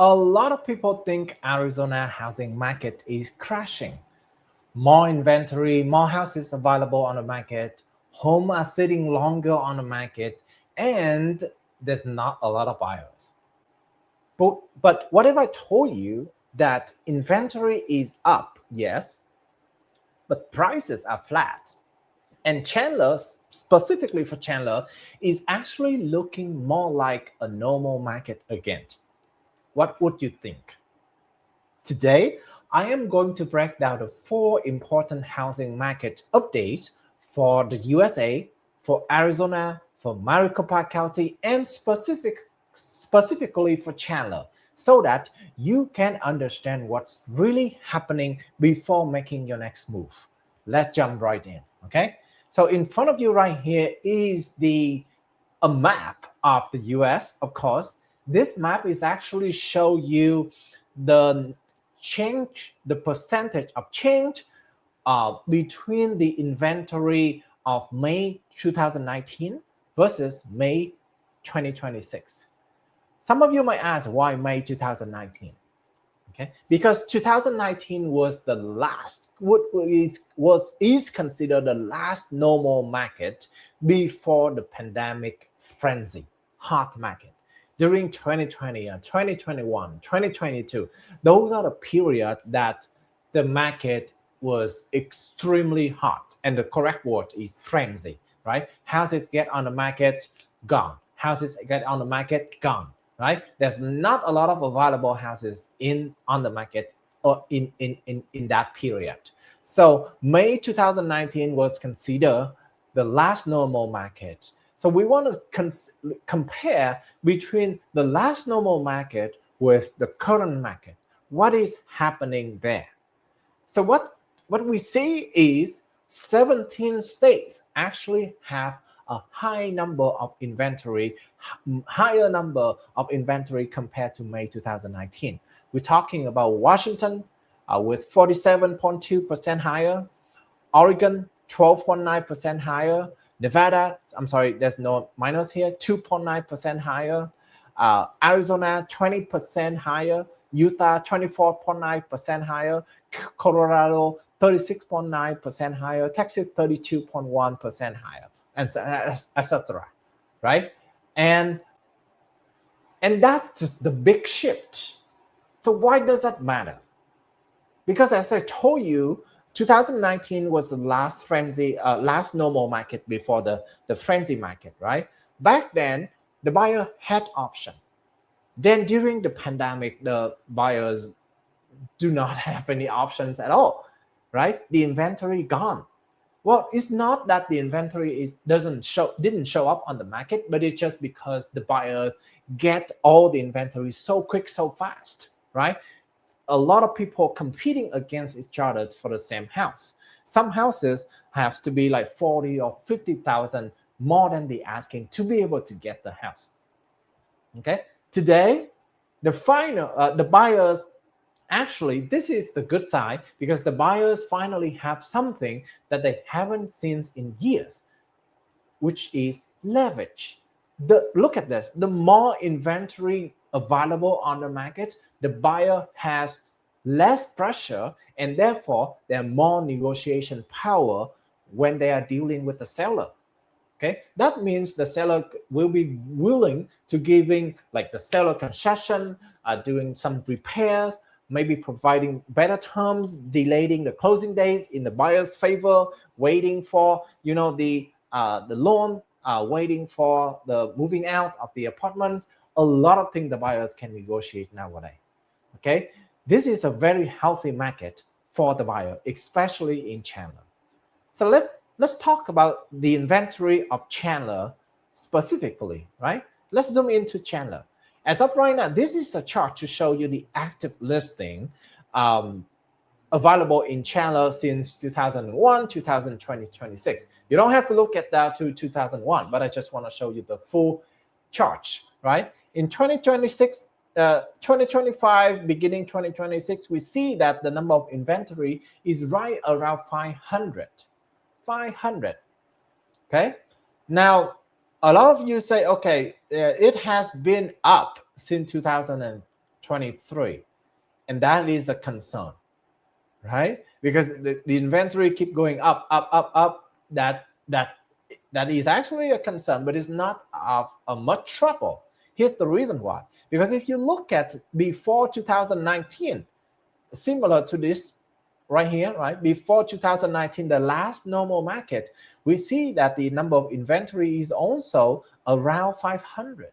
A lot of people think Arizona housing market is crashing. More inventory, more houses available on the market, home are sitting longer on the market, and there's not a lot of buyers. But what if I told you that inventory is up, yes, but prices are flat? And Chandler, specifically for Chandler, is actually looking more like a normal market again. What would you think? Today, I am going to break down the four important housing market updates for the USA, for Arizona, for Maricopa County, and specifically for Chandler, so that you can understand what's really happening before making your next move. Let's jump right in, okay? So in front of you right here is the a map of the US, of course. This map is actually show you the change, the percentage of change between the inventory of May 2019 versus May 2026. Some of you might ask why May 2019? Okay, because 2019 was the last, is considered the last normal market before the pandemic frenzy, hot market. During 2020 and 2021, 2022, those are the period that the market was extremely hot, and the correct word is frenzy, right? Houses get on the market, gone. Houses get on the market, gone, right? There's not a lot of available houses in on the market or in that period. So May 2019 was considered the last normal market. So we want to compare between the last normal market with the current market. What is happening there? So what we see is 17 states actually have a high number of inventory, higher number of inventory compared to May 2019. We're talking about Washington with 47.2% higher, Oregon 12.9% higher, Nevada, I'm sorry, there's no minus here, 2.9% higher, Arizona 20% higher, Utah 24.9% higher, Colorado 36.9% higher, Texas 32.1% higher, and etc. Right? And that's just the big shift. So why does that matter? Because as I told you, 2019 was the last frenzy, last normal market before the frenzy market, right? Back then, the buyer had option. Then during the pandemic, the buyers do not have any options at all, right? The inventory gone. Well, it's not that the inventory didn't show up on the market, but it's just because the buyers get all the inventory so quick, so fast, right? A lot of people competing against each other for the same house. Some houses have to be like 40 or 50,000 more than the asking to be able to get the house. Okay, today the buyers, actually this is the good side, because the buyers finally have something that they haven't seen in years, which is leverage. Look at this, the more inventory available on the market, the buyer has less pressure, and therefore there are more negotiation power when they are dealing with the seller. Okay, that means the seller will be willing to giving like the seller concession, doing some repairs, maybe providing better terms, delaying the closing days in the buyer's favor, waiting for the loan, waiting for the moving out of the apartment. A lot of things the buyers can negotiate nowadays. Okay, this is a very healthy market for the buyer, especially in Chandler. So let's talk about the inventory of Chandler specifically, right? Let's zoom into Chandler. As of right now, this is a chart to show you the active listing available in Chandler since 2001, 2020, 26. You don't have to look at that to 2001, but I just want to show you the full chart, right? In 2026, 2025, beginning 2026, we see that the number of inventory is right around 500. 500. Okay. Now, a lot of you say, okay, it has been up since 2020 2023, and that is a concern, right? Because the inventory keep going up, up, up, up. That is actually a concern, but it's not of much trouble. Here's the reason why. Because if you look at before 2019, similar to this right here, right? Before 2019, the last normal market, we see that the number of inventory is also around 500.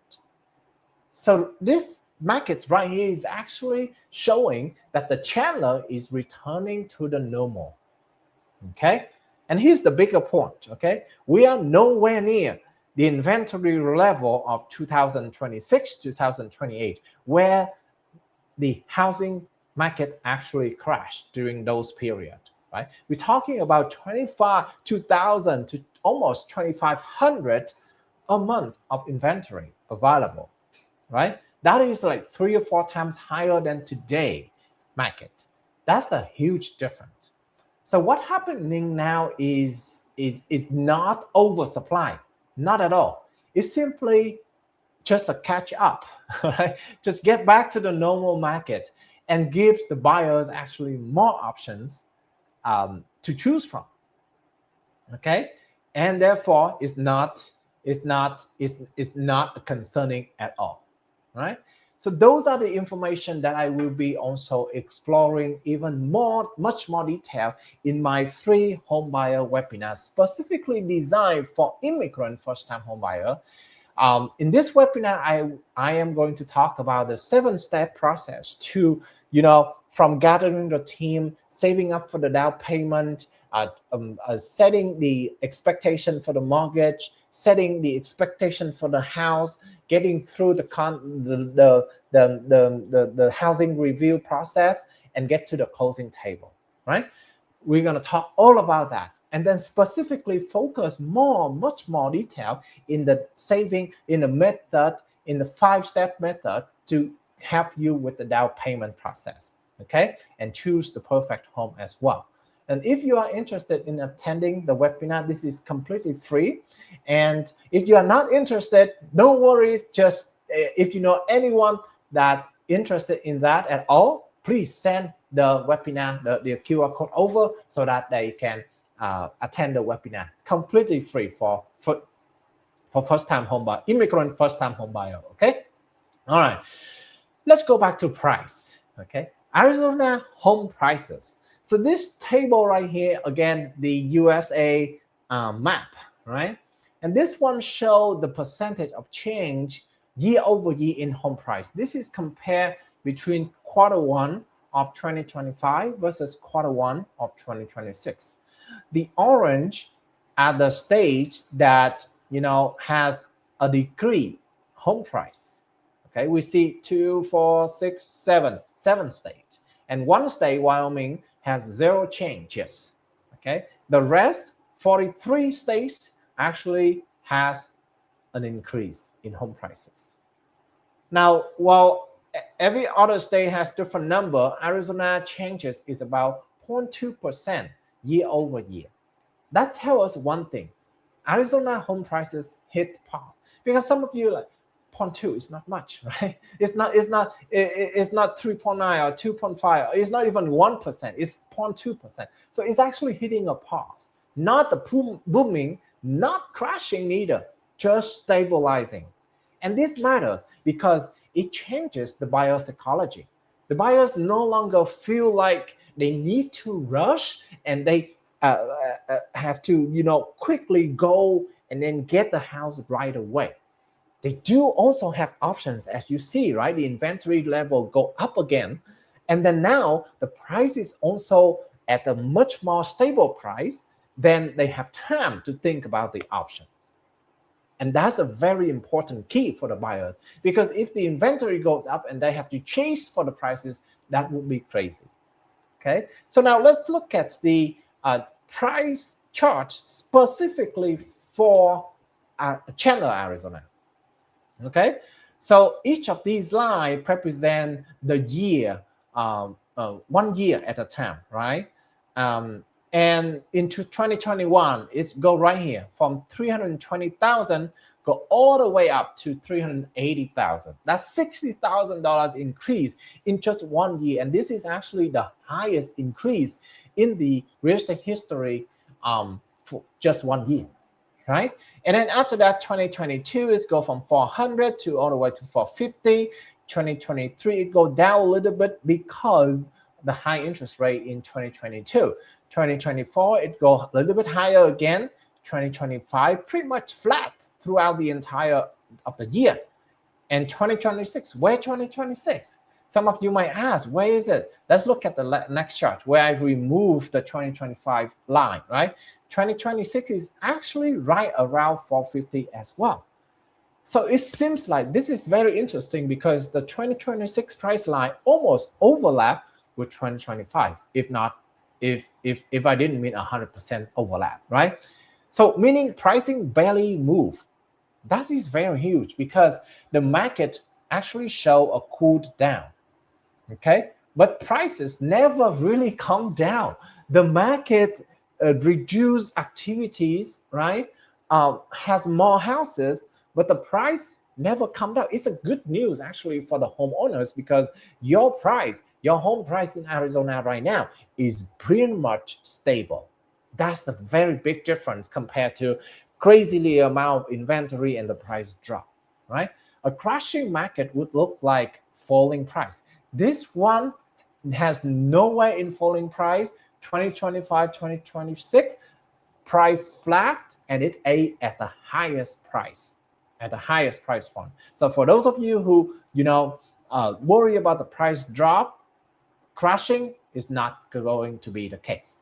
So this market right here is actually showing that the Chandler is returning to the normal. Okay, and here's the bigger point. Okay, we are nowhere near the inventory level of 2026, 2028, where the housing market actually crashed during those periods, right? We're talking about 2,000 to almost 2,500 a month of inventory available, right? That is like 3 or 4 times higher than today market. That's a huge difference. So what happening now is not oversupply, not at all. It's simply just a catch up, right? Just get back to the normal market and gives the buyers actually more options to choose from. Okay, and therefore it's not concerning at all, right? So those are the information that I will be also exploring even much more detail in my free homebuyer webinar, specifically designed for immigrant first-time homebuyer. In this webinar, I am going to talk about the 7-step process to, from gathering the team, saving up for the down payment, setting the expectation for the mortgage, setting the expectation for the house, getting through the housing review process, and get to the closing table, right? We're going to talk all about that, and then specifically focus much more detail in the saving, in the method, in the 5-step method to help you with the down payment process, okay? And choose the perfect home as well. And if you are interested in attending the webinar, this is completely free. And if you are not interested, don't worry. Just if you know anyone that interested in that at all, please send the webinar, the QR code over so that they can attend the webinar completely free for first-time home buyer, immigrant first-time home buyer. Okay. All right. Let's go back to price. Okay. Arizona home prices. So this table right here, again, the USA map, right? And this one shows the percentage of change year over year in home price. This is compared between Q1 of 2025 versus Q1 of 2026. The orange are the states that, has a decrease home price. Okay, we see 2, 4, 6, 7 states. And one state, Wyoming, has 0 changes. Okay, the rest 43 states actually has an increase in home prices. Now, while every other state has different number, Arizona changes is about 0.2% year over year. That tells us one thing: Arizona home prices hit pause. Because some of you like 0.2 is not much, right? It's not 3.9 or 2.5. It's not even 1%. It's 0.2%. So it's actually hitting a pause. Not the booming, not crashing either, just stabilizing. And this matters because it changes the buyer psychology. The buyers no longer feel like they need to rush and they have to, quickly go and then get the house right away. They do also have options, as you see, right? The inventory level go up again. And then now the price is also at a much more stable price. Then they have time to think about the options. And that's a very important key for the buyers, because if the inventory goes up and they have to chase for the prices, that would be crazy. Okay, so now let's look at the price chart specifically for Chandler, Arizona. Okay, so each of these lines represent the year, 1 year at a time, right? And into 2021, it's go right here from 320,000 go all the way up to $380,000. That's $60,000 increase in just 1 year. And this is actually the highest increase in the real estate history for just 1 year, right? And then after that, 2022 is go from 400 to all the way to 450. 2023, it go down a little bit because the high interest rate in 2022. 2024, it go a little bit higher again. 2025, pretty much flat throughout the entire of the year. And 2026, where 2026? Some of you might ask, where is it? Let's look at the next chart where I removed the 2025 line, right? 2026 is actually right around 450 as well. So it seems like this is very interesting because the 2026 price line almost overlap with 2025, if not, if I didn't mean 100% overlap, right? So meaning pricing barely move. That is very huge because the market actually show a cooled down, okay? But prices never really come down. The market reduce activities, right? Has more houses, but the price never come down. It's a good news actually for the homeowners because your home price in Arizona right now is pretty much stable. That's a very big difference compared to crazily amount of inventory and the price drop, right? A crashing market would look like falling price. This one has nowhere in falling price. 2025, 2026, price flat, and it ate at the highest price, point. So for those of you who worry about the price drop, crashing is not going to be the case.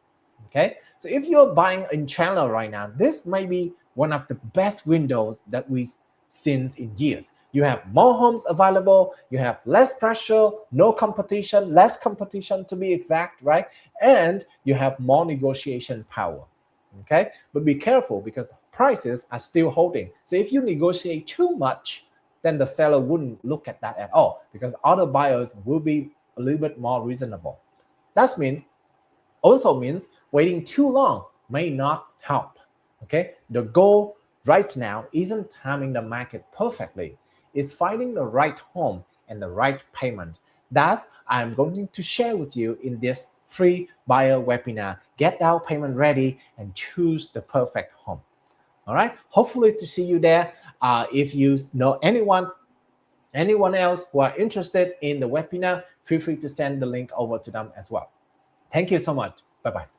Okay, so if you're buying in Chandler right now, this may be one of the best windows that we've seen in years. You have more homes available, you have less pressure, no competition, less competition to be exact, right? And you have more negotiation power. Okay, but be careful because prices are still holding. So if you negotiate too much, then the seller wouldn't look at that at all because other buyers will be a little bit more reasonable. That also means waiting too long may not help. Okay, the goal right now isn't timing the market perfectly. It's finding the right home and the right payment. That's I'm going to share with you in this free buyer webinar. Get down payment ready and choose the perfect home. All right. Hopefully to see you there. If you know anyone else who are interested in the webinar, feel free to send the link over to them as well. Thank you so much. Bye-bye.